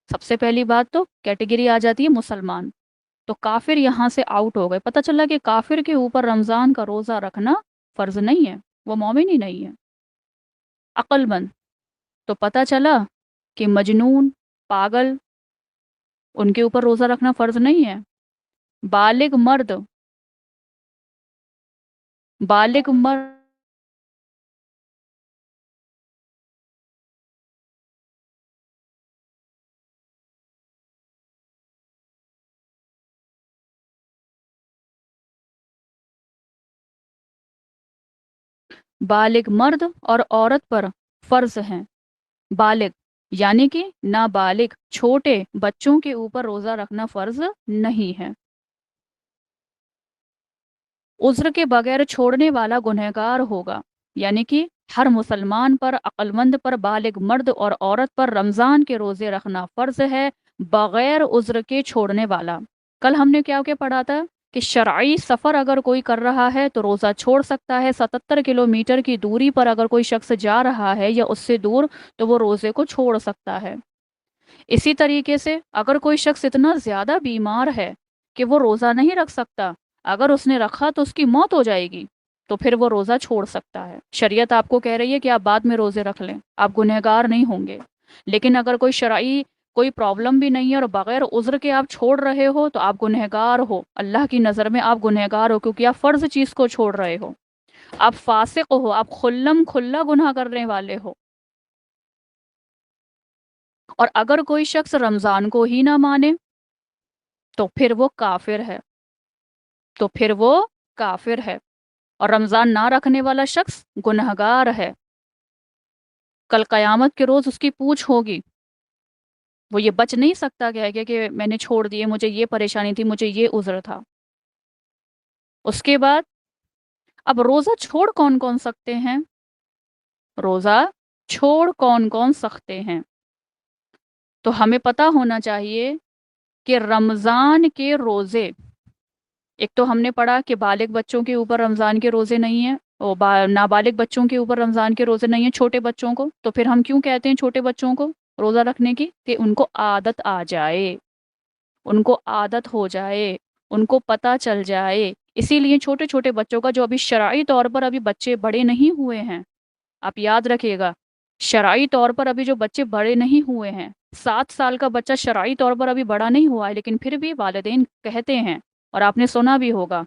سب سے پہلی بات تو کیٹیگری آ جاتی ہے مسلمان، تو کافر یہاں سے آؤٹ ہو گئے، پتہ چلا کہ کافر کے اوپر رمضان کا روزہ رکھنا فرض نہیں ہے، وہ مومن ہی نہیں ہے۔ عقل مند، تو پتہ چلا کہ مجنون، پاگل، ان کے اوپر روزہ رکھنا فرض نہیں ہے۔ بالغ مرد، بالغ مرد بالغ مرد اور عورت پر فرض ہیں۔ بالغ یعنی کہ نابالغ چھوٹے بچوں کے اوپر روزہ رکھنا فرض نہیں ہے۔ عذر کے بغیر چھوڑنے والا گنہگار ہوگا، یعنی کہ ہر مسلمان پر، عقل مند پر، بالغ مرد اور عورت پر رمضان کے روزے رکھنا فرض ہے، بغیر عذر کے چھوڑنے والا۔ کل ہم نے کیا پڑھا تھا کہ شرعی سفر اگر کوئی کر رہا ہے تو روزہ چھوڑ سکتا ہے، 77 کلومیٹر کی دوری پر اگر کوئی شخص جا رہا ہے یا اس سے دور تو وہ روزے کو چھوڑ سکتا ہے۔ اسی طریقے سے اگر کوئی شخص اتنا زیادہ بیمار ہے کہ وہ روزہ نہیں رکھ سکتا، اگر اس نے رکھا تو اس کی موت ہو جائے گی، تو پھر وہ روزہ چھوڑ سکتا ہے۔ شریعت آپ کو کہہ رہی ہے کہ آپ بعد میں روزے رکھ لیں، آپ گنہگار نہیں ہوں گے۔ لیکن اگر کوئی شرعی کوئی پرابلم بھی نہیں ہے اور بغیر عذر کے آپ چھوڑ رہے ہو تو آپ گنہگار ہو، اللہ کی نظر میں آپ گنہگار ہو، کیونکہ آپ فرض چیز کو چھوڑ رہے ہو، آپ فاسق ہو، آپ کھلم کھلا گناہ کرنے والے ہو۔ اور اگر کوئی شخص رمضان کو ہی نہ مانے تو پھر وہ کافر ہے، تو پھر وہ کافر ہے، اور رمضان نہ رکھنے والا شخص گنہگار ہے۔ کل قیامت کے روز اس کی پوچھ ہوگی، وہ یہ بچ نہیں سکتا کہ میں نے چھوڑ دیے، مجھے یہ پریشانی تھی، مجھے یہ عذر تھا۔ اس کے بعد اب روزہ چھوڑ کون کون سکتے ہیں؟ روزہ چھوڑ کون کون سکتے ہیں؟ تو ہمیں پتہ ہونا چاہیے کہ رمضان کے روزے، ایک تو ہم نے پڑھا کہ بالغ بچوں کے اوپر رمضان کے روزے نہیں ہیں، اور نابالغ بچوں کے اوپر رمضان کے روزے نہیں ہیں، چھوٹے بچوں کو۔ تو پھر ہم کیوں کہتے ہیں چھوٹے بچوں کو روزہ رکھنے کی؟ کہ ان کو عادت آ جائے، ان کو عادت ہو جائے، ان کو پتہ چل جائے۔ اسی لیے چھوٹے چھوٹے بچوں کا جو ابھی شرعی طور پر ابھی بچے بڑے نہیں ہوئے ہیں، آپ یاد رکھیے گا، شرعی طور پر ابھی جو بچے بڑے نہیں ہوئے ہیں، 7 سال کا بچہ شرعی طور پر ابھی بڑا نہیں ہوا ہے، لیکن پھر بھی والدین کہتے ہیں، اور آپ نے سنا بھی ہوگا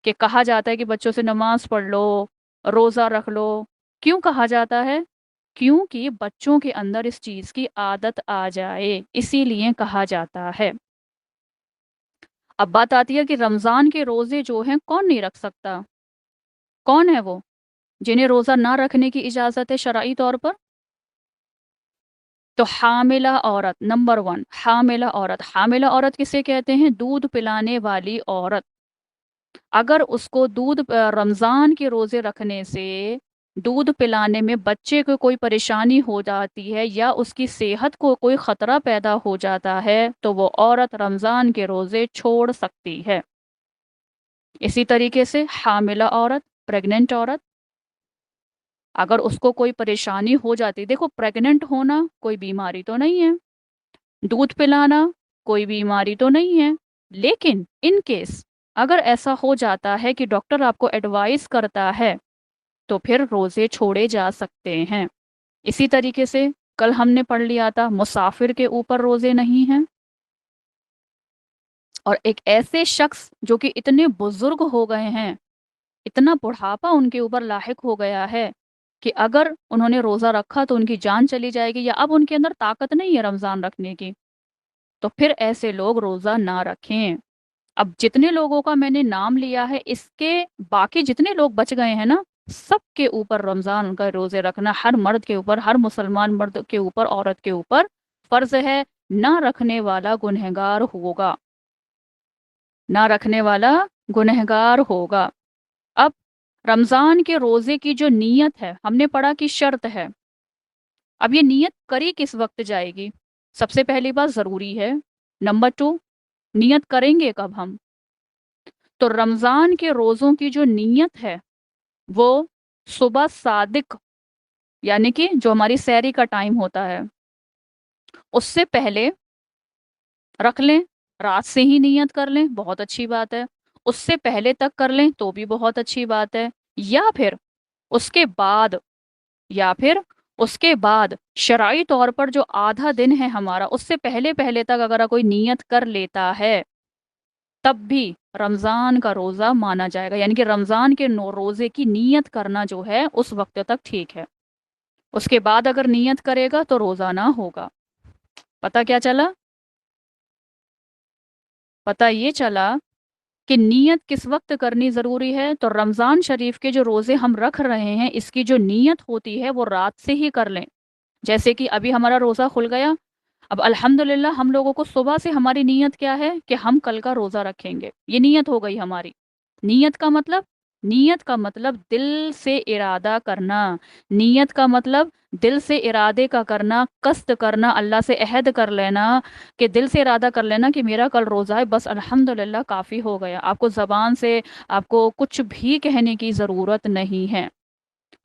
کہ کہا جاتا ہے کہ بچوں سے نماز پڑھ لو، روزہ رکھ لو۔ کیوں کہا جاتا ہے؟ کیونکہ بچوں کے اندر اس چیز کی عادت آ جائے، اسی لیے کہا جاتا ہے۔ اب بات آتی ہے کہ رمضان کے روزے جو ہیں کون نہیں رکھ سکتا؟ کون ہے وہ جنہیں روزہ نہ رکھنے کی اجازت ہے شرعی طور پر؟ تو حاملہ عورت، نمبر 1، حاملہ عورت۔ حاملہ عورت کسے کہتے ہیں؟ دودھ پلانے والی عورت۔ اگر اس کو رمضان کے روزے رکھنے سے دودھ پلانے میں بچے کو کوئی پریشانی ہو جاتی ہے یا اس کی صحت کو کوئی خطرہ پیدا ہو جاتا ہے تو وہ عورت رمضان کے روزے چھوڑ سکتی ہے۔ اسی طریقے سے حاملہ عورت، پریگننٹ عورت، اگر اس کو کوئی پریشانی ہو جاتی، دیکھو پریگننٹ ہونا کوئی بیماری تو نہیں ہے، دودھ پلانا کوئی بیماری تو نہیں ہے، لیکن ان کیس اگر ایسا ہو جاتا ہے کہ ڈاکٹر آپ کو ایڈوائز کرتا ہے تو پھر روزے چھوڑے جا سکتے ہیں۔ اسی طریقے سے کل ہم نے پڑھ لیا تھا مسافر کے اوپر روزے نہیں ہیں، اور ایک ایسے شخص جو کہ اتنے بزرگ ہو گئے ہیں، اتنا بڑھاپا ان کے اوپر لاحق ہو گیا ہے کہ اگر انہوں نے روزہ رکھا تو ان کی جان چلی جائے گی، یا اب ان کے اندر طاقت نہیں ہے رمضان رکھنے کی، تو پھر ایسے لوگ روزہ نہ رکھیں۔ اب جتنے لوگوں کا میں نے نام لیا ہے، اس کے باقی جتنے لوگ بچ گئے ہیں نا، سب کے اوپر رمضان کا روزے رکھنا، ہر مرد کے اوپر، ہر مسلمان مرد کے اوپر، عورت کے اوپر فرض ہے۔ نہ رکھنے والا گنہگار ہوگا، نہ رکھنے والا گنہگار ہوگا۔ اب رمضان کے روزے کی جو نیت ہے، ہم نے پڑھا کہ شرط ہے، اب یہ نیت کری کس وقت جائے گی؟ سب سے پہلی بات ضروری ہے، نمبر 2، نیت کریں گے کب ہم؟ تو رمضان کے روزوں کی جو نیت ہے وہ صبح صادق، یعنی کہ جو ہماری سحری کا ٹائم ہوتا ہے، اس سے پہلے رکھ لیں، رات سے ہی نیت کر لیں، بہت اچھی بات ہے۔ اس سے پہلے تک کر لیں تو بھی بہت اچھی بات ہے۔ یا پھر اس کے بعد یا پھر اس کے بعد شرعی طور پر جو آدھا دن ہے ہمارا، اس سے پہلے پہلے تک اگر کوئی نیت کر لیتا ہے تب بھی رمضان کا روزہ مانا جائے گا، یعنی کہ رمضان کے روزے کی نیت کرنا جو ہے اس وقت تک ٹھیک ہے۔ اس کے بعد اگر نیت کرے گا تو روزہ نہ ہوگا۔ پتہ کیا چلا؟ پتہ یہ چلا کہ نیت کس وقت کرنی ضروری ہے؟ تو رمضان شریف کے جو روزے ہم رکھ رہے ہیں اس کی جو نیت ہوتی ہے وہ رات سے ہی کر لیں۔ جیسے کہ ابھی ہمارا روزہ کھل گیا، اب الحمدللہ ہم لوگوں کو صبح سے ہماری نیت کیا ہے کہ ہم کل کا روزہ رکھیں گے، یہ نیت ہو گئی ہماری۔ نیت کا مطلب نیت کا مطلب دل سے ارادہ کرنا، نیت کا مطلب دل سے ارادے کا کرنا، قصد کرنا، اللہ سے عہد کر لینا کہ دل سے ارادہ کر لینا کہ میرا کل روزہ ہے، بس الحمدللہ کافی ہو گیا۔ آپ کو زبان سے آپ کو کچھ بھی کہنے کی ضرورت نہیں ہے۔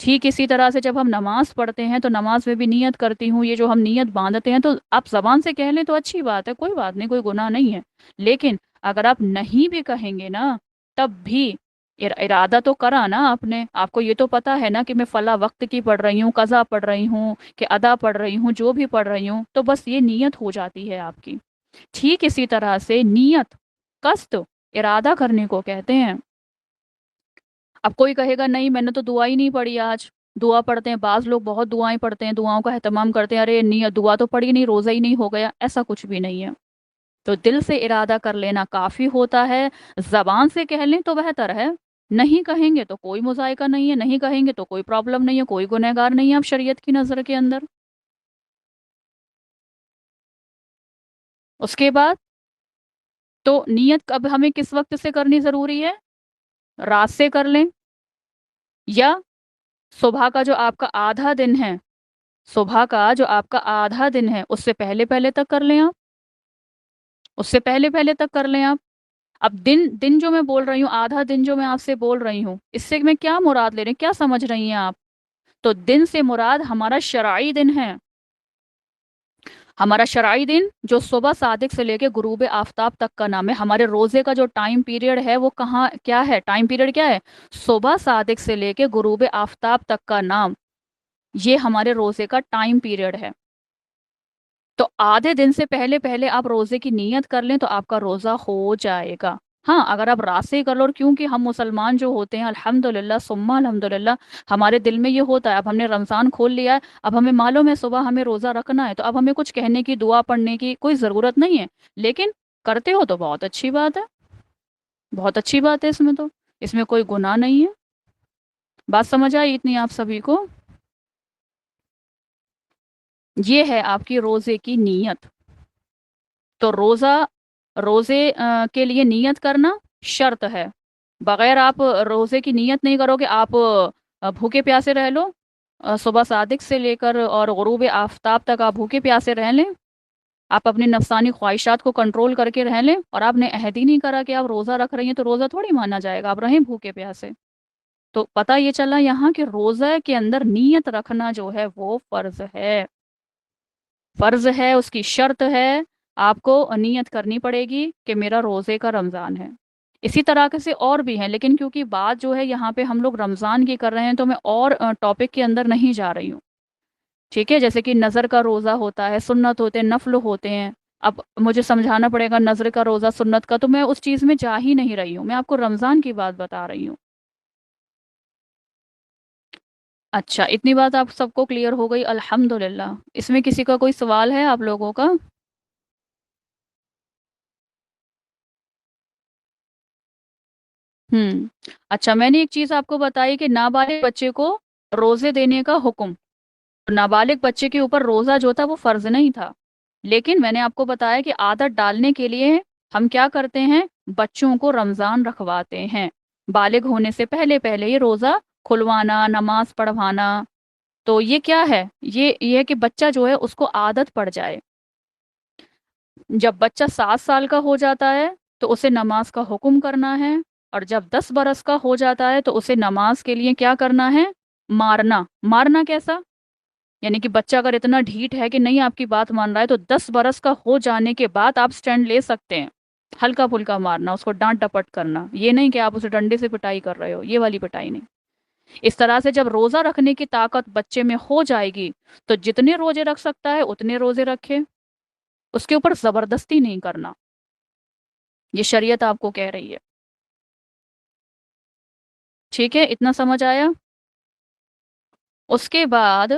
ٹھیک اسی طرح سے جب ہم نماز پڑھتے ہیں تو نماز میں بھی نیت کرتی ہوں، یہ جو ہم نیت باندھتے ہیں تو آپ زبان سے کہہ لیں تو اچھی بات ہے، کوئی بات نہیں، کوئی گناہ نہیں ہے۔ لیکن اگر آپ نہیں بھی کہیں گے نا تب بھی ارادہ تو کرا نا آپ نے، آپ کو یہ تو پتا ہے نا کہ میں فلاں وقت کی پڑھ رہی ہوں، قضا پڑھ رہی ہوں کہ ادا پڑھ رہی ہوں، جو بھی پڑھ رہی ہوں، تو بس یہ نیت ہو جاتی ہے آپ کی۔ ٹھیک اسی طرح سے نیت، قصد، ارادہ کرنے کو کہتے ہیں۔ اب کوئی کہے گا نہیں میں نے تو دعا ہی نہیں پڑھی آج۔ دعا پڑھتے ہیں بعض لوگ، بہت دعائیں پڑھتے ہیں، دعاؤں کا اہتمام کرتے ہیں، ارے نہیں دعا تو پڑھی نہیں، روزہ ہی نہیں ہو گیا، ایسا کچھ بھی نہیں ہے۔ تو دل سے ارادہ کر لینا کافی ہوتا ہے، زبان سے کہہ لیں تو بہتر ہے، نہیں کہیں گے تو کوئی مذائقہ نہیں ہے، نہیں کہیں گے تو کوئی پرابلم نہیں ہے، کوئی گنہگار نہیں ہے آپ شریعت کی نظر کے اندر۔ اس کے بعد تو نیت اب ہمیں کس وقت سے کرنی ضروری ہے؟ رات سے کر لیں، یا صبح کا جو آپ کا آدھا دن ہے، صبح کا جو آپ کا آدھا دن ہے اس سے پہلے پہلے تک کر لیں آپ، اس سے پہلے پہلے تک کر لیں آپ۔ اب دن دن جو میں بول رہی ہوں، آدھا دن جو میں آپ سے بول رہی ہوں، اس سے میں کیا مراد لے رہی ہوں، کیا سمجھ رہی ہیں آپ؟ تو دن سے مراد ہمارا شرعی دن ہے، ہمارا شرعی دن جو صبح صادق سے لے کے غروب آفتاب تک کا نام ہے۔ ہمارے روزے کا جو ٹائم پیریڈ ہے وہ کہاں کیا ہے؟ ٹائم پیریڈ کیا ہے؟ صبح صادق سے لے کے غروب آفتاب تک کا نام، یہ ہمارے روزے کا ٹائم پیریڈ ہے۔ تو آدھے دن سے پہلے پہلے آپ روزے کی نیت کر لیں تو آپ کا روزہ ہو جائے گا۔ ہاں اگر آپ رات سے ہی کر لو، اور کیونکہ ہم مسلمان جو ہوتے ہیں الحمدللہ ثم الحمدللہ ہمارے دل میں یہ ہوتا ہے، اب ہم نے رمضان کھول لیا ہے، اب ہمیں معلوم ہے صبح ہمیں روزہ رکھنا ہے، تو اب ہمیں کچھ کہنے کی، دعا پڑھنے کی کوئی ضرورت نہیں ہے۔ لیکن کرتے ہو تو بہت اچھی بات ہے، بہت اچھی بات ہے، اس میں تو اس میں کوئی گناہ نہیں ہے۔ بات سمجھ آئی اتنی آپ سبھی کو؟ یہ ہے آپ کی روزے کی نیت۔ تو روزے کے لیے نیت کرنا شرط ہے، بغیر آپ روزے کی نیت نہیں کرو گے، آپ بھوکے پیاسے رہ لو، صبح صادق سے لے کر اور غروب آفتاب تک آپ بھوکے پیاسے رہ لیں، آپ اپنی نفسانی خواہشات کو کنٹرول کر کے رہ لیں، اور آپ نے عہد ہی نہیں کرا کہ آپ روزہ رکھ رہی ہیں، تو روزہ تھوڑی مانا جائے گا، آپ رہیں بھوکے پیاسے۔ تو پتہ یہ چلا یہاں کہ روزہ کے اندر نیت رکھنا جو ہے وہ فرض ہے، فرض ہے، اس کی شرط ہے، آپ کو نیت کرنی پڑے گی کہ میرا روزے کا رمضان ہے۔ اسی طرح سے اور بھی ہیں، لیکن کیونکہ بات جو ہے یہاں پہ ہم لوگ رمضان کی کر رہے ہیں تو میں اور ٹاپک کے اندر نہیں جا رہی ہوں، ٹھیک ہے؟ جیسے کہ نظر کا روزہ ہوتا ہے، سنت ہوتے ہیں، نفل ہوتے ہیں، اب مجھے سمجھانا پڑے گا نظر کا روزہ سنت کا، تو میں اس چیز میں جا ہی نہیں رہی ہوں، میں آپ کو رمضان کی بات بتا رہی ہوں۔ اچھا اتنی بات آپ سب کو کلیئر ہو گئی الحمدللہ۔ اس میں کسی کا کوئی سوال ہے آپ لوگوں کا؟ ہوں اچھا، میں نے ایک چیز آپ کو بتائی کہ نابالغ بچے کو روزے دینے کا حکم، نابالغ بچے کے اوپر روزہ جو تھا وہ فرض نہیں تھا، لیکن میں نے آپ کو بتایا کہ عادت ڈالنے کے لیے ہم کیا کرتے ہیں، بچوں کو رمضان رکھواتے ہیں، بالغ ہونے سے پہلے پہلے یہ روزہ کھلوانا، نماز پڑھوانا۔ تو یہ کیا ہے، یہ ہے کہ بچہ جو ہے اس کو عادت پڑ جائے۔ جب بچہ 7 سال کا ہو جاتا ہے تو اسے نماز کا حکم کرنا ہے، اور جب 10 برس کا ہو جاتا ہے تو اسے نماز کے لیے کیا کرنا ہے، مارنا۔ مارنا کیسا؟ یعنی کہ بچہ اگر اتنا ڈھیٹ ہے کہ نہیں آپ کی بات مان رہا ہے تو 10 برس کا ہو جانے کے بعد آپ سٹینڈ لے سکتے ہیں. ہلکا پھلکا مارنا، اس کو ڈانٹ ڈپٹ کرنا، یہ نہیں کہ آپ اسے ڈنڈے سے پٹائی کر رہے ہو، یہ والی پٹائی نہیں. اس طرح سے جب روزہ رکھنے کی طاقت بچے میں ہو جائے گی تو جتنے روزے رکھ سکتا ہے اتنے روزے رکھے، اس کے اوپر زبردستی نہیں کرنا. یہ شریعت آپ کو کہہ رہی ہے. ٹھیک ہے، اتنا سمجھ آیا؟ اس کے بعد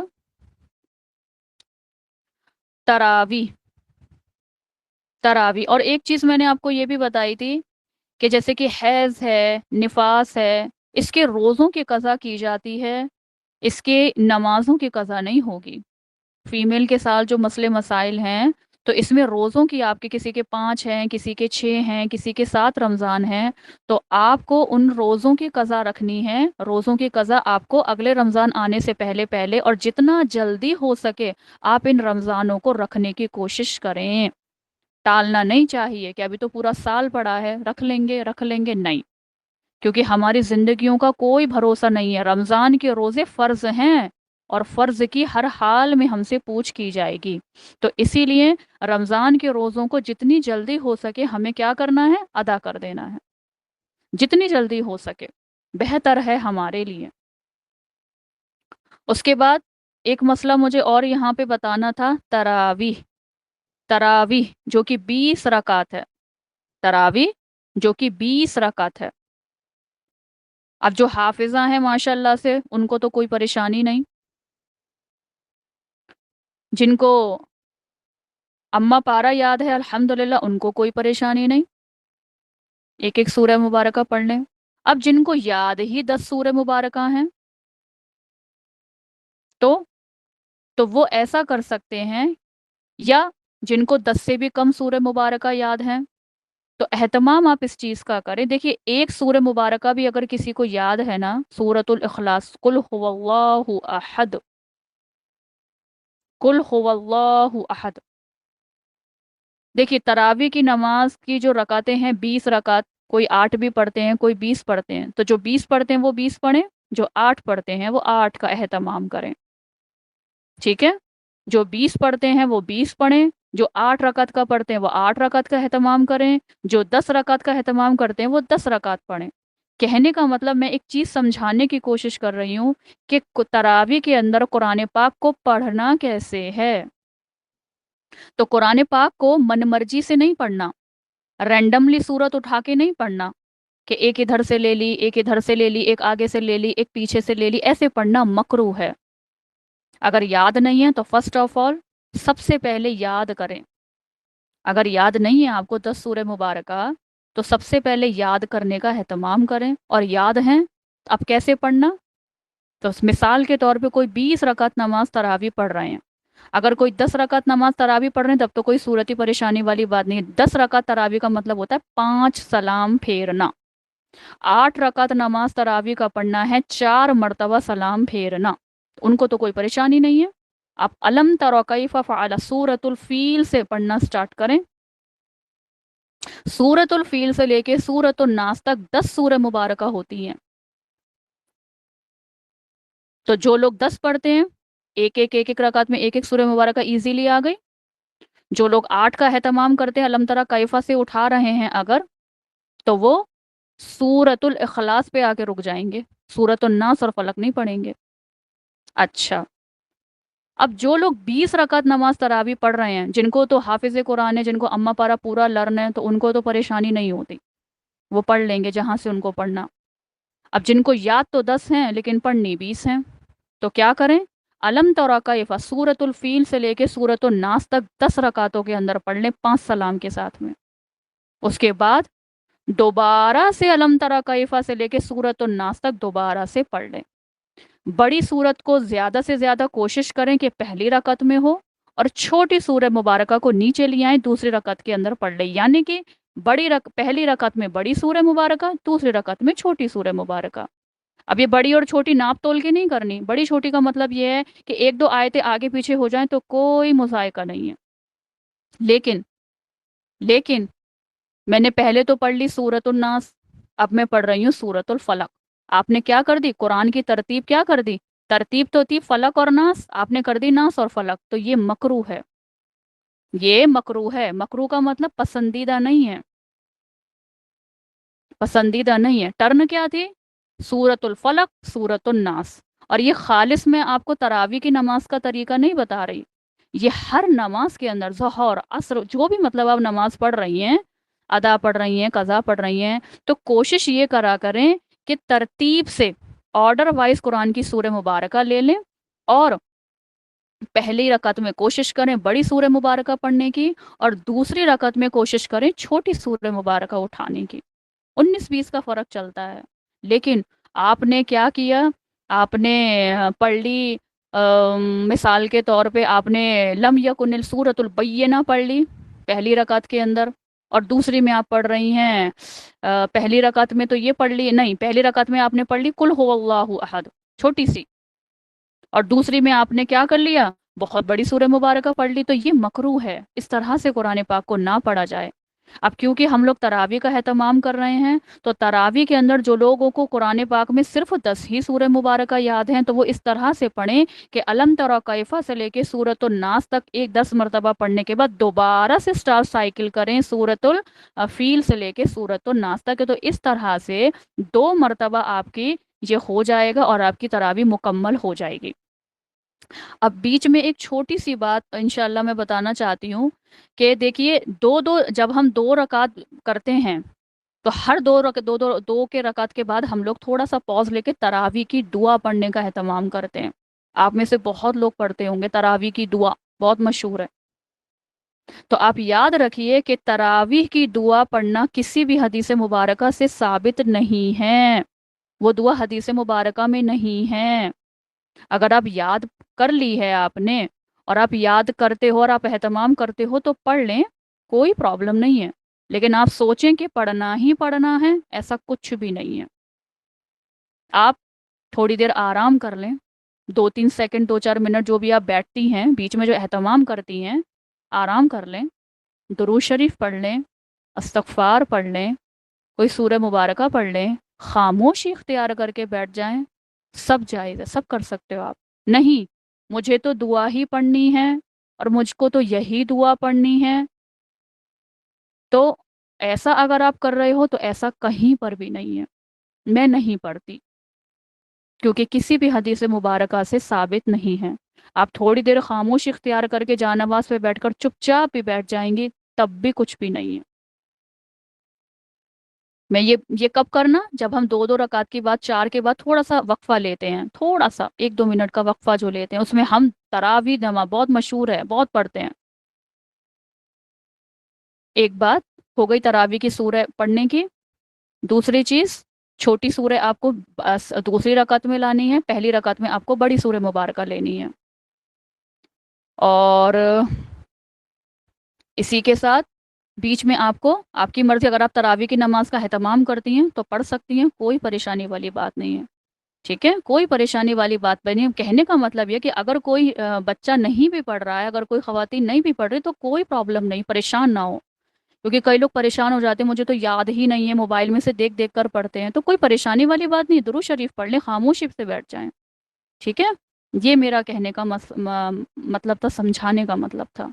تراوی. تراوی اور ایک چیز میں نے آپ کو یہ بھی بتائی تھی کہ جیسے کہ حیض ہے، نفاس ہے، اس کے روزوں کی قضا کی جاتی ہے، اس کے نمازوں کی قضا نہیں ہوگی. فیمیل کے ساتھ جو مسئلے مسائل ہیں تو اس میں روزوں کی آپ کے کسی کے 5 ہیں، کسی کے 6 ہیں، کسی کے 7 رمضان ہیں، تو آپ کو ان روزوں کی قضا رکھنی ہے. روزوں کی قضا آپ کو اگلے رمضان آنے سے پہلے پہلے اور جتنا جلدی ہو سکے آپ ان رمضانوں کو رکھنے کی کوشش کریں. ٹالنا نہیں چاہیے کہ ابھی تو پورا سال پڑا ہے، رکھ لیں گے نہیں. کیونکہ ہماری زندگیوں کا کوئی بھروسہ نہیں ہے. رمضان کے روزے فرض ہیں اور فرض کی ہر حال میں ہم سے پوچھ کی جائے گی. تو اسی لیے رمضان کے روزوں کو جتنی جلدی ہو سکے ہمیں کیا کرنا ہے؟ ادا کر دینا ہے. جتنی جلدی ہو سکے بہتر ہے ہمارے لیے. اس کے بعد ایک مسئلہ مجھے اور یہاں پہ بتانا تھا، تراویح. تراویح جو کہ 20 رکعت ہے. تراویح جو کہ 20 رکعت ہے. اب جو حافظہ ہیں ماشاء اللہ سے ان کو تو کوئی پریشانی نہیں. جن کو اما پارا یاد ہے الحمدللہ ان کو کوئی پریشانی نہیں، ایک ایک سورہ مبارکہ پڑھ لیں. اب جن کو یاد ہی 10 سورہ مبارکہ ہیں تو وہ ایسا کر سکتے ہیں، یا جن کو 10 سے بھی کم سورہ مبارکہ یاد ہیں تو اہتمام آپ اس چیز کا کریں. دیکھیے ایک سورہ مبارکہ بھی اگر کسی کو یاد ہے نا، سورۃ الاخلاص، قل هو اللہ احد، قل هو اللہ احد. دیکھیے تراوی کی نماز کی جو رکعتیں ہیں 20 رکعت، کوئی 8 بھی پڑھتے ہیں کوئی 20 پڑھتے ہیں، تو جو 20 پڑھتے ہیں وہ 20 پڑھیں، جو 8 پڑھتے ہیں وہ 8 کا اہتمام کریں. ٹھیک ہے، جو 20 پڑھتے ہیں وہ 20 پڑھیں، جو 8 رکعت کا پڑھتے ہیں وہ 8 رکعت کا اہتمام کریں، جو 10 رکعت کا اہتمام کرتے ہیں وہ 10 رکعت پڑھیں. کہنے کا مطلب میں ایک چیز سمجھانے کی کوشش کر رہی ہوں کہ تراوی کے اندر قرآن پاک کو پڑھنا کیسے ہے. تو قرآن پاک کو من مرضی سے نہیں پڑھنا، رینڈملی صورت اٹھا کے نہیں پڑھنا کہ ایک ادھر سے لے لی، ایک ادھر سے لے لی، ایک آگے سے لے لی، ایک پیچھے سے لے لی، ایسے پڑھنا مکروہ ہے. اگر یاد نہیں ہے تو فرسٹ آف آل سب سے پہلے یاد کریں. اگر یاد نہیں ہے آپ کو 10 سورہ مبارکہ تو سب سے پہلے یاد کرنے کا اہتمام کریں. اور یاد ہیں اب کیسے پڑھنا؟ تو مثال کے طور پہ کوئی 20 رکعت نماز تراوی پڑھ رہے ہیں، اگر کوئی 10 رکعت نماز تراوی پڑھ رہے ہیں تب تو کوئی صورتی پریشانی والی بات نہیں ہے. 10 رکعت تراوی کا مطلب ہوتا ہے 5 سلام پھیرنا. 8 رکعت نماز تراوی کا پڑھنا ہے 4 مرتبہ سلام پھیرنا. ان کو تو کوئی پریشانی نہیں ہے. آپ علم تر کیف فعل سورۃ الفیل سے پڑھنا سٹارٹ کریں. سورۃ الفیل سے لے کے سورۃ الناس تک 10 سورہ مبارکہ ہوتی ہیں. تو جو لوگ 10 پڑھتے ہیں ایک رکعت میں ایک ایک سورہ مبارکہ ایزیلی آ گئی. جو لوگ 8 کا اہتمام کرتے ہیں علم ترا کیفا سے اٹھا رہے ہیں اگر، تو وہ سورۃ الاخلاص پہ آ کے رک جائیں گے، سورۃ الناس اور فلق نہیں پڑھیں گے. اچھا، اب جو لوگ 20 رکعت نماز تراوی پڑھ رہے ہیں، جن کو تو حافظ قرآن ہے، جن کو اما پارا پورا لرن ہے، تو ان کو تو پریشانی نہیں ہوتی، وہ پڑھ لیں گے جہاں سے ان کو پڑھنا. اب جن کو یاد تو 10 ہیں لیکن پڑھنی 20 ہیں تو کیا کریں؟ علم ترا کیف سورۃ الفیل سے لے کے سورۃ الناس تک 10 رکعتوں کے اندر پڑھ لیں 5 سلام کے ساتھ میں. اس کے بعد دوبارہ سے علم ترا کیفا سے لے کے سورۃ الناس تک دوبارہ سے پڑھ لیں. بڑی سورت کو زیادہ سے زیادہ کوشش کریں کہ پہلی رکعت میں ہو، اور چھوٹی سورہ مبارکہ کو نیچے لے آئیں، دوسری رکعت کے اندر پڑھ لیں. یعنی کہ پہلی رکعت میں بڑی سورہ مبارکہ، دوسری رکعت میں چھوٹی سورہ مبارکہ. اب یہ بڑی اور چھوٹی ناپ تول کے نہیں کرنی. بڑی چھوٹی کا مطلب یہ ہے کہ ایک دو آیتیں آگے پیچھے ہو جائیں تو کوئی مذائقہ نہیں ہے. لیکن لیکن میں نے پہلے تو پڑھ لی سورۃ الناس، اب میں پڑھ رہی ہوں سورۃ الفلق. آپ نے کیا کر دی؟ قرآن کی ترتیب کیا کر دی؟ ترتیب تو تھی فلق اور ناس، آپ نے کر دی ناس اور فلق، تو یہ مکروہ ہے، یہ مکروہ ہے۔ مکروہ کا مطلب پسندیدہ نہیں ہے، پسندیدہ نہیں ہے۔ ٹرن کیا تھی؟ سورۃ الفلق، سورۃ الناس۔ اور یہ خالص میں آپ کو تراویح کی نماز کا طریقہ نہیں بتا رہی، یہ ہر نماز کے اندر ظہر عصر جو بھی مطلب آپ نماز پڑھ رہی ہیں، ادا پڑھ رہی ہیں، قضا پڑھ رہی ہیں، تو کوشش یہ کرا کریں کہ ترتیب سے آرڈر وائز قرآن کی سورہ مبارکہ لے لیں، اور پہلی رکعت میں کوشش کریں بڑی سورہ مبارکہ پڑھنے کی، اور دوسری رکعت میں کوشش کریں چھوٹی سورہ مبارکہ اٹھانے کی۔ 19-20 کا فرق چلتا ہے، لیکن آپ نے کیا کیا؟ آپ نے پڑھ لی، مثال کے طور پہ آپ نے لم یکن سورۃ البینہ پڑھ لی پہلی رکعت کے اندر، اور دوسری میں آپ پڑھ رہی ہیں پہلی رکعت میں تو یہ پڑھ لی نہیں، پہلی رکعت میں آپ نے پڑھ لی قل هو اللہ احد، چھوٹی سی، اور دوسری میں آپ نے کیا کر لیا؟ بہت بڑی سورہ مبارکہ پڑھ لی، تو یہ مکروہ ہے، اس طرح سے قرآن پاک کو نہ پڑھا جائے۔ اب کیونکہ ہم لوگ تراویح کا اہتمام کر رہے ہیں، تو تراویح کے اندر جو لوگوں کو قرآن پاک میں صرف 10 ہی سورہ مبارکہ یاد ہیں، تو وہ اس طرح سے پڑھیں کہ علم تری کیفہ سے لے کے سورۃ الناس تک ایک 10 مرتبہ پڑھنے کے بعد دوبارہ سے سٹار سائیکل کریں سورۃ الفیل سے لے کے سورۃ الناس تک، تو اس طرح سے 2 مرتبہ آپ کی یہ ہو جائے گا اور آپ کی تراویح مکمل ہو جائے گی۔ اب بیچ میں ایک چھوٹی سی بات انشاءاللہ میں بتانا چاہتی ہوں کہ دیکھیے، جب ہم 2 رکعت کرتے ہیں، تو ہر دو کے رکعت کے بعد ہم لوگ تھوڑا سا پوز لے کے تراویح کی دعا پڑھنے کا اہتمام کرتے ہیں۔ آپ میں سے بہت لوگ پڑھتے ہوں گے تراویح کی دعا، بہت مشہور ہے۔ تو آپ یاد رکھیے کہ تراویح کی دعا پڑھنا کسی بھی حدیث مبارکہ سے ثابت نہیں ہے، وہ دعا حدیث مبارکہ میں نہیں ہے۔ اگر آپ یاد کر لی ہے آپ نے، اور آپ یاد کرتے ہو اور آپ اہتمام کرتے ہو، تو پڑھ لیں، کوئی پرابلم نہیں ہے، لیکن آپ سوچیں کہ پڑھنا ہی پڑھنا ہے، ایسا کچھ بھی نہیں ہے۔ آپ تھوڑی دیر آرام کر لیں، 2-3 سیکنڈ، 2-4 منٹ جو بھی آپ بیٹھتی ہیں بیچ میں جو اہتمام کرتی ہیں، آرام کر لیں، درود شریف پڑھ لیں، استغفار پڑھ لیں، کوئی سورہ مبارکہ پڑھ لیں، خاموشی اختیار کر کے بیٹھ جائیں، سب جائز ہے، سب کر سکتے ہو آپ۔ نہیں، مجھے تو دعا ہی پڑھنی ہے اور مجھ کو تو یہی دعا پڑھنی ہے، تو ایسا اگر آپ کر رہے ہو تو ایسا کہیں پر بھی نہیں ہے، میں نہیں پڑھتی، کیونکہ کسی بھی حدیث مبارکہ سے ثابت نہیں ہے۔ آپ تھوڑی دیر خاموش اختیار کر کے جانواز پہ بیٹھ کر چپ چاپ بھی بیٹھ جائیں گی، تب بھی کچھ بھی نہیں ہے۔ میں یہ کب کرنا؟ جب ہم 2 رکعت کے بعد 4 کے بعد تھوڑا سا وقفہ لیتے ہیں، تھوڑا سا 1-2 منٹ کا وقفہ جو لیتے ہیں، اس میں ہم تراویح نماز بہت مشہور ہے، بہت پڑھتے ہیں۔ ایک بات ہو گئی تراویح کی سورہ پڑھنے کی، دوسری چیز چھوٹی سورہ آپ کو دوسری رکعت میں لانی ہے، پہلی رکعت میں آپ کو بڑی سورہ مبارکہ لینی ہے، اور اسی کے ساتھ بیچ میں آپ کو آپ کی مرضی، اگر آپ تراویح کی نماز کا اہتمام کرتی ہیں تو پڑھ سکتی ہیں، کوئی پریشانی والی بات نہیں ہے، ٹھیک ہے، کوئی پریشانی والی بات نہیں ہے۔ کہنے کا مطلب یہ کہ اگر کوئی بچہ نہیں بھی پڑھ رہا ہے، اگر کوئی خواتین نہیں بھی پڑھ رہی، تو کوئی پرابلم نہیں، پریشان نہ ہو، کیونکہ کئی لوگ پریشان ہو جاتے ہیں، مجھے تو یاد ہی نہیں ہے، موبائل میں سے دیکھ دیکھ کر پڑھتے ہیں، تو کوئی پریشانی والی بات نہیں، درود شریف پڑھ لیں، خاموشی سے بیٹھ جائیں، ٹھیک ہے۔ یہ میرا کہنے کا مطلب تھا، سمجھانے کا مطلب تھا۔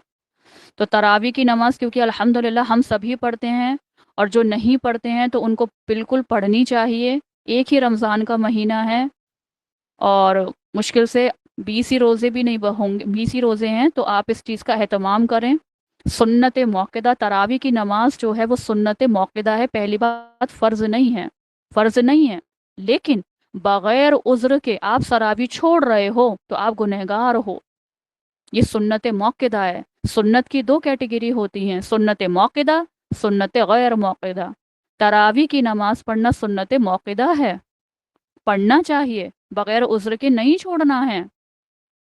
تو تراویح کی نماز کیونکہ الحمدللہ ہم سبھی پڑھتے ہیں، اور جو نہیں پڑھتے ہیں تو ان کو بالکل پڑھنی چاہیے۔ ایک ہی رمضان کا مہینہ ہے، اور مشکل سے 20 ہی روزے بھی نہیں ہوں گے، 20 ہی روزے ہیں، تو آپ اس چیز کا اہتمام کریں۔ سنت موقدہ تراویح کی نماز جو ہے وہ سنت موقدہ ہے، پہلی بات فرض نہیں ہے، فرض نہیں ہے، لیکن بغیر عذر کے آپ تراویح چھوڑ رہے ہو تو آپ گنہگار ہو، یہ سنت موقدہ ہے۔ سنت کی 2 کیٹیگری ہوتی ہیں، سنت موقدہ، سنت غیر موقدہ۔ تراویح کی نماز پڑھنا سنت موقدہ ہے، پڑھنا چاہیے، بغیر عذر کے نہیں چھوڑنا ہے۔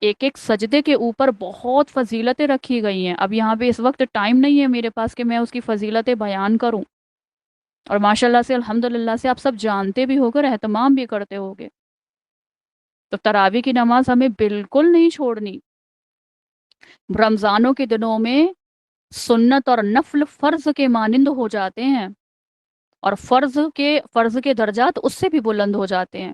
ایک ایک سجدے کے اوپر بہت فضیلتیں رکھی گئی ہیں، اب یہاں پہ اس وقت ٹائم نہیں ہے میرے پاس کہ میں اس کی فضیلتیں بیان کروں، اور ماشاءاللہ سے الحمدللہ سے آپ سب جانتے بھی ہوگے اور اہتمام بھی کرتے ہوگے۔ تو تراویح کی نماز ہمیں بالکل نہیں چھوڑنی۔ رمضانوں کے دنوں میں سنت اور نفل فرض کے مانند ہو جاتے ہیں، اور فرض کے درجات اس سے بھی بلند ہو جاتے ہیں۔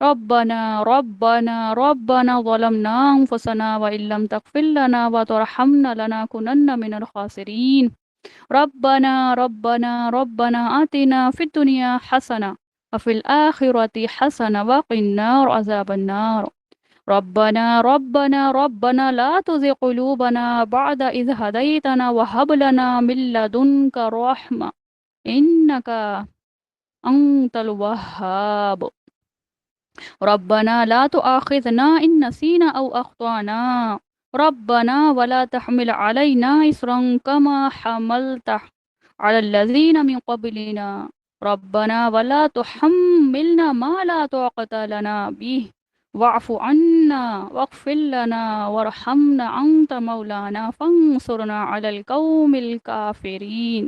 ربنا ربنا ربنا ظلمنا أنفسنا وإن لم تغفر لنا وترحمنا لنكونن من الخاسرين ربنا ربنا ربنا آتنا في الدنيا حسنة وفي الآخرة حسنة وقنا عذاب النار ربنا ربنا ربنا لا تزغ قلوبنا بعد إذ هديتنا وهب لنا من لدنك رحمة إنك أنت الوهاب ربنا لا تؤاخذنا إن نسينا أو أخطأنا ربنا ولا تحمل علينا إصرا كما حملته على الذين من قبلنا ربنا ولا تحملنا ما لا طاقة لنا به واعف عنا واغفر لنا وارحمنا أنت مولانا فانصرنا على القوم الكافرين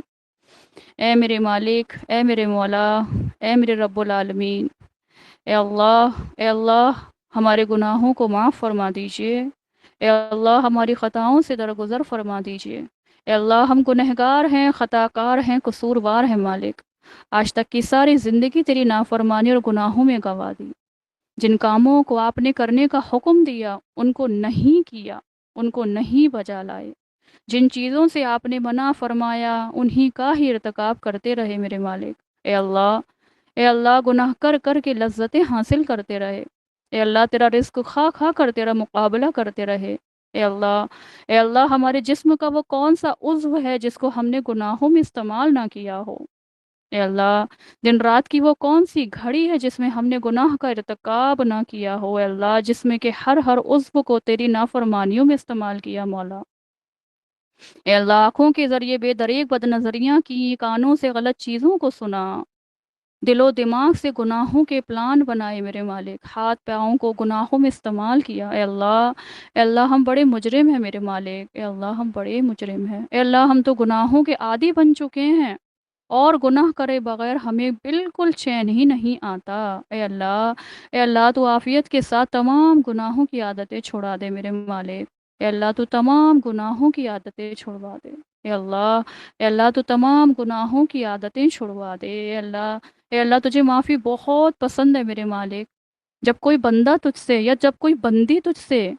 اے میرے مالک، اے میرے مولا، اے میرے رب العالمین، اے اللہ ہمارے گناہوں کو معاف فرما دیجئے۔ اے اللہ ہماری خطاؤں سے درگزر فرما دیجئے۔ اے اللہ ہم گنہگار ہیں، خطا کار ہیں، قصوروار ہیں مالک۔ آج تک کی ساری زندگی تیری نافرمانی اور گناہوں میں گنوا دی۔ جن کاموں کو آپ نے کرنے کا حکم دیا ان کو نہیں کیا، ان کو نہیں بجا لائے۔ جن چیزوں سے آپ نے منع فرمایا انہی کا ہی ارتکاب کرتے رہے میرے مالک۔ اے اللہ گناہ کر کر کے لذتیں حاصل کرتے رہے۔ اے اللہ تیرا رزق کھا کھا کر تیرا مقابلہ کرتے رہے۔ اے اللہ ہمارے جسم کا وہ کون سا عضو ہے جس کو ہم نے گناہوں میں استعمال نہ کیا ہو۔ اے اللہ دن رات کی وہ کون سی گھڑی ہے جس میں ہم نے گناہ کا ارتکاب نہ کیا ہو۔ اے اللہ جس میں کہ ہر عضو کو تیری نافرمانیوں میں استعمال کیا مولا۔ اے اللہ آنکھوں کے ذریعے بے دریغ بد نظریاں کی، کانوں سے غلط چیزوں کو سنا، دل و دماغ سے گناہوں کے پلان بنائے میرے مالک، ہاتھ پاؤں کو گناہوں میں استعمال کیا۔ اے اللہ ہم بڑے مجرم ہیں میرے مالک، اے اللہ ہم بڑے مجرم ہیں۔ اے اللہ ہم تو گناہوں کے عادی بن چکے ہیں اور گناہ کرے بغیر ہمیں بالکل چین ہی نہیں آتا۔ اے اللہ تو عافیت کے ساتھ تمام گناہوں کی عادتیں چھڑا دے میرے مالک۔ اے اللہ تو تمام گناہوں کی عادتیں چھڑوا دے۔ اے اللہ تو تمام گناہوں کی عادتیں چھڑوا دے۔ اے اللہ تجھے معافی بہت پسند ہے میرے مالک۔ جب کوئی بندہ تجھ سے یا جب کوئی بندی تجھ سے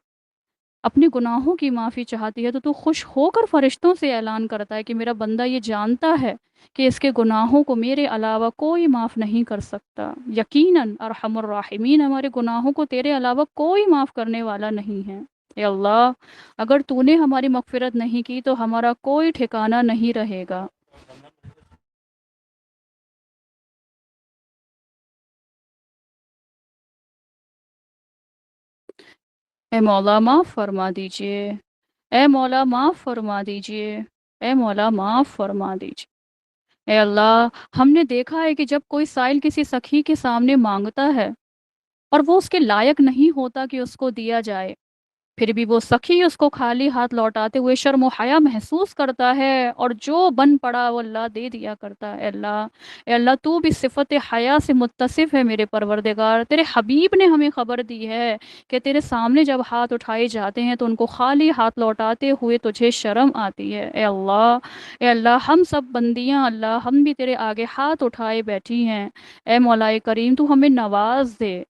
اپنے گناہوں کی معافی چاہتی ہے تو خوش ہو کر فرشتوں سے اعلان کرتا ہے کہ میرا بندہ یہ جانتا ہے کہ اس کے گناہوں کو میرے علاوہ کوئی معاف نہیں کر سکتا۔ یقیناً ارحم الراحمین ہمارے گناہوں کو تیرے علاوہ کوئی معاف کرنے والا نہیں ہے۔ اے اللہ اگر تو نے ہماری مغفرت نہیں کی تو ہمارا کوئی ٹھکانہ نہیں رہے گا۔ اے مولا معاف فرما دیجئے، اے مولا معاف فرما دیجئے، اے مولا معاف فرما دیجئے۔ اے اللہ ہم نے دیکھا ہے کہ جب کوئی سائل کسی سخی کے سامنے مانگتا ہے اور وہ اس کے لائق نہیں ہوتا کہ اس کو دیا جائے، پھر بھی وہ سخی اس کو خالی ہاتھ لوٹاتے ہوئے شرم و حیا محسوس کرتا ہے اور جو بن پڑا وہ اللہ دے دیا کرتا ہے۔ اے اللہ تو بھی صفت حیا سے متصف ہے میرے پروردگار۔ تیرے حبیب نے ہمیں خبر دی ہے کہ تیرے سامنے جب ہاتھ اٹھائے جاتے ہیں تو ان کو خالی ہاتھ لوٹاتے ہوئے تجھے شرم آتی ہے۔ اے اللہ ہم سب بندیاں اللہ ہم بھی تیرے آگے ہاتھ اٹھائے بیٹھی ہیں۔ اے مولا کریم تو ہمیں نواز دے۔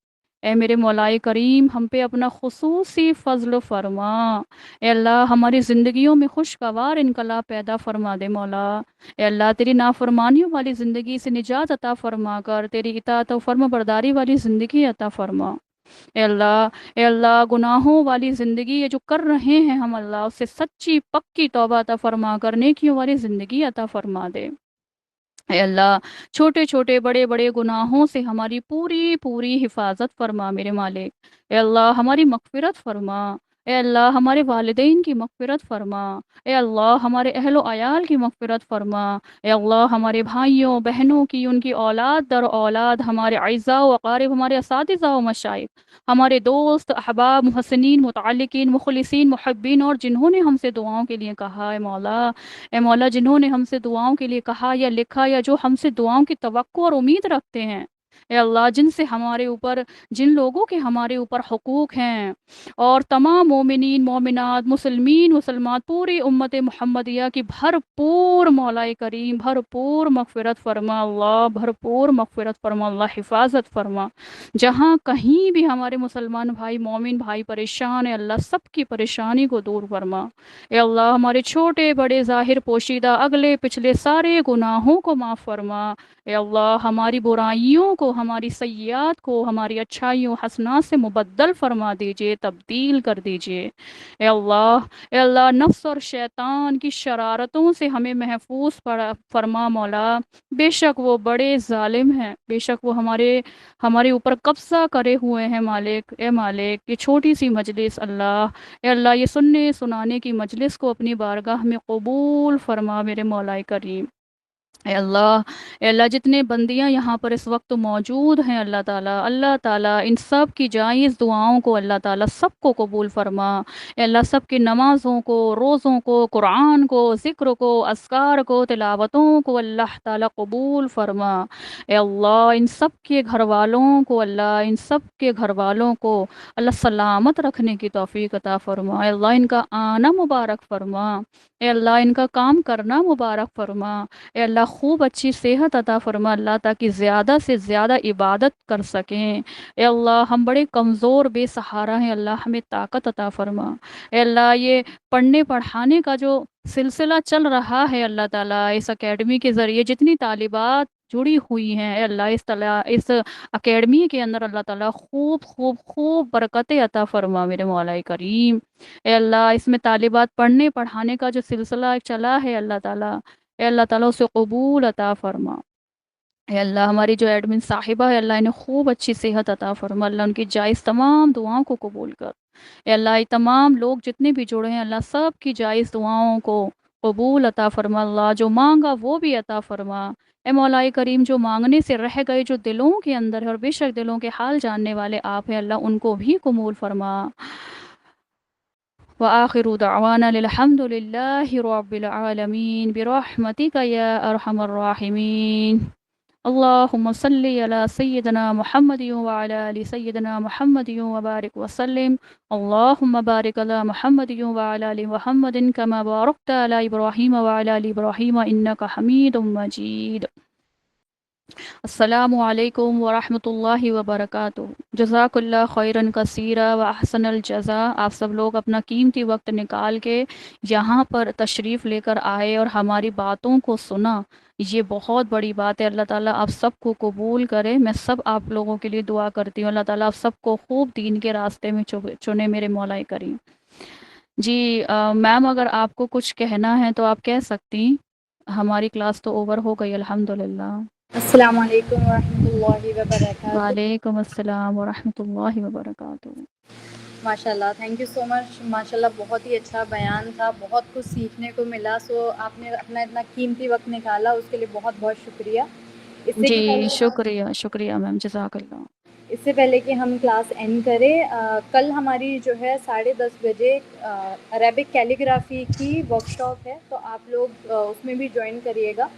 اے میرے مولا کریم ہم پہ اپنا خصوصی فضل فرما۔ اے اللہ ہماری زندگیوں میں خوشگوار انقلاب پیدا فرما دے مولا۔ اے اللہ تیری نافرمانیوں والی زندگی سے نجات عطا فرما کر تیری اطاعت و فرما برداری والی زندگی عطا فرما۔ اے اللہ گناہوں والی زندگی یہ جو کر رہے ہیں ہم اللہ اس سے سچی پکی توبہ عطا فرما کر نیکیوں والی زندگی عطا فرما دے۔ اے اللہ چھوٹے چھوٹے بڑے بڑے گناہوں سے ہماری پوری پوری حفاظت فرما میرے مالک۔ اے اللہ ہماری مغفرت فرما۔ اے اللہ ہمارے والدین کی مغفرت فرما۔ اے اللہ ہمارے اہل و عیال کی مغفرت فرما۔ اے اللہ ہمارے بھائیوں بہنوں کی، ان کی اولاد در اولاد، ہمارے اعزاء و اقارب، ہمارے اساتذہ و مشائخ، ہمارے دوست احباب محسنین متعلقین مخلصین محبین اور جنہوں نے ہم سے دعاؤں کے لیے کہا اے مولا جنہوں نے ہم سے دعاؤں کے لیے کہا یا لکھا یا جو ہم سے دعاؤں کی توقع اور امید رکھتے ہیں، اے اللہ جن لوگوں کے ہمارے اوپر حقوق ہیں، اور تمام مومنین مومنات مسلمین مسلمات پوری امت محمدیہ کی بھرپور مولا کریم بھرپور مغفرت فرما اللہ، بھرپور مغفرت فرما اللہ، حفاظت فرما۔ جہاں کہیں بھی ہمارے مسلمان بھائی مومن بھائی پریشان ہیں، اللہ سب کی پریشانی کو دور فرما۔ اے اللہ ہمارے چھوٹے بڑے ظاہر پوشیدہ اگلے پچھلے سارے گناہوں کو معاف فرما۔ اے اللہ ہماری برائیوں کو، ہماری سیئات کو ہماری اچھائیوں حسنات سے مبدل فرما دیجئے، تبدیل کر دیجئے۔ اے اللہ نفس اور شیطان کی شرارتوں سے ہمیں محفوظ فرما مولا۔ بے شک وہ بڑے ظالم ہیں، بے شک وہ ہمارے اوپر قبضہ کرے ہوئے ہیں مالک۔ اے مالک یہ چھوٹی سی مجلس اللہ، اے اللہ یہ سننے سنانے کی مجلس کو اپنی بارگاہ میں قبول فرما میرے مولا کریم۔ اے اللہ جتنے بندیاں یہاں پر اس وقت موجود ہیں اللہ تعالیٰ ان سب کی جائز دعاؤں کو اللہ تعالیٰ سب کو قبول فرما۔ اے اللہ سب کی نمازوں کو، روزوں کو، قرآن کو، ذکر کو، اذکار کو، تلاوتوں کو اللہ تعالیٰ قبول فرما۔ اے اللہ ان سب کے گھر والوں کو اللہ سلامت رکھنے کی توفیق عطا فرما۔ اے اللہ ان کا آنا مبارک فرما۔ اے اللہ ان کا کام کرنا مبارک فرما۔ اے اللہ خوب اچھی صحت عطا فرما اللہ، تاکہ زیادہ سے زیادہ عبادت کر سکیں۔ اے اللہ ہم بڑے کمزور بے سہارا ہیں، اللہ ہمیں طاقت عطا فرما۔ اے اللہ یہ پڑھنے پڑھانے کا جو سلسلہ چل رہا ہے اللہ تعالیٰ، اس اکیڈمی کے ذریعے جتنی طالبات جڑی ہوئی ہیں، اے اللہ اس اکیڈمی کے اندر اللہ تعالیٰ خوب خوب خوب برکتیں عطا فرما میرے مولا کریم۔ اے اللہ اس میں طالبات پڑھنے پڑھانے کا جو سلسلہ چلا ہے اللہ تعالیٰ، اے اللہ تعالیٰ اسے قبول عطا فرما۔ اے اللہ ہماری جو ایڈمن صاحبہ ہے اللہ انہیں خوب اچھی صحت عطا فرما، اللہ ان کی جائز تمام دعاؤں کو قبول کر۔ اے اللہ یہ تمام لوگ جتنے بھی جڑے ہیں اللہ سب کی جائز دعاؤں کو قبول عطا فرما، اللہ جو مانگا وہ بھی عطا فرما۔ اے مولا کریم جو مانگنے سے رہ گئے جو دلوں کے اندر ہے، اور بے شک دلوں کے حال جاننے والے آپ ہیں اللہ ان کو بھی قبول فرما۔ وآخر دعوانا الحمد لله رب العالمين برحمتك يا أرحم الراحمين اللهم صل على سيدنا محمد وعلى آل سيدنا محمد وبارك وسلم اللهم بارك على محمد وعلى آل محمد كما باركت على إبراهيم وعلى آل إبراهيم إنك حميد مجيد۔ السلام علیکم ورحمۃ اللہ وبرکاتہ۔ جزاک اللہ خیرن کثیرا و احسن الجزا۔ آپ سب لوگ اپنا قیمتی وقت نکال کے یہاں پر تشریف لے کر آئے اور ہماری باتوں کو سنا، یہ بہت بڑی بات ہے۔ اللہ تعالیٰ آپ سب کو قبول کرے۔ میں سب آپ لوگوں کے لیے دعا کرتی ہوں، اللہ تعالیٰ آپ سب کو خوب دین کے راستے میں چنے میرے مولا کریم۔ جی میم اگر آپ کو کچھ کہنا ہے تو آپ کہہ سکتی، ہماری کلاس تو اوور ہو گئی الحمدللہ۔ السلام علیکم ورحمۃ اللہ وبرکاتہ۔ وعلیکم السلام ورحمۃ اللہ وبرکاتہ۔ ماشاء اللہ، تھینک یو سو مچ۔ ماشاء اللہ بہت ہی اچھا بیان تھا، بہت کچھ سیکھنے کو ملا۔ آپ نے اپنا اتنا قیمتی وقت نکالا، اس کے لیے بہت بہت شکریہ۔ جی شکریہ میم، جزاک اللہ۔ اس سے پہلے کہ ہم کلاس اینڈ کریں، کل ہماری جو ہے 10:30 بجے عربک کیلیگرافی کی ورکشاپ ہے، تو آپ لوگ اس میں بھی جوائن کریے گا۔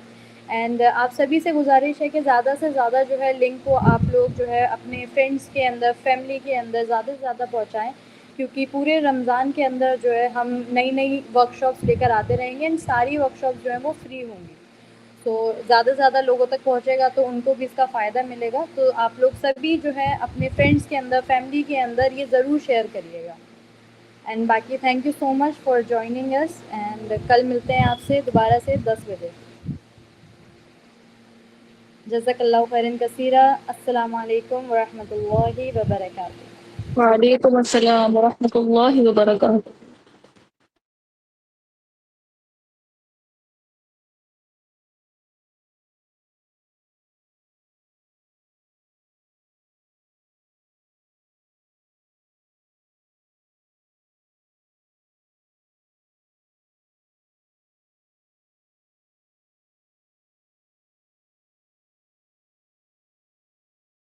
اینڈ آپ سبھی سے گزارش ہے کہ زیادہ سے زیادہ جو ہے لنک کو آپ لوگ جو ہے اپنے فرینڈس کے اندر، فیملی کے اندر زیادہ سے زیادہ پہنچائیں، کیونکہ پورے رمضان کے اندر جو ہے ہم نئی ورکشاپس لے کر آتے رہیں گے، اینڈ ساری ورکشاپس جو ہیں وہ فری ہوں گی۔ تو زیادہ سے زیادہ لوگوں تک پہنچے گا تو ان کو بھی اس کا فائدہ ملے گا۔ تو آپ لوگ سبھی جو ہے اپنے فرینڈس کے اندر، فیملی کے اندر یہ ضرور شیئر کریے گا۔ اینڈ باقی thank you so much for joining اس، اینڈ کل ملتے ہیں آپ سے دوبارہ سے 10 بجے۔ جزاک اللہ خیرن کثیرا۔ السلام علیکم ورحمۃ اللہ وبرکاتہ۔ وعلیکم السلام ورحمۃ اللہ وبرکاتہ۔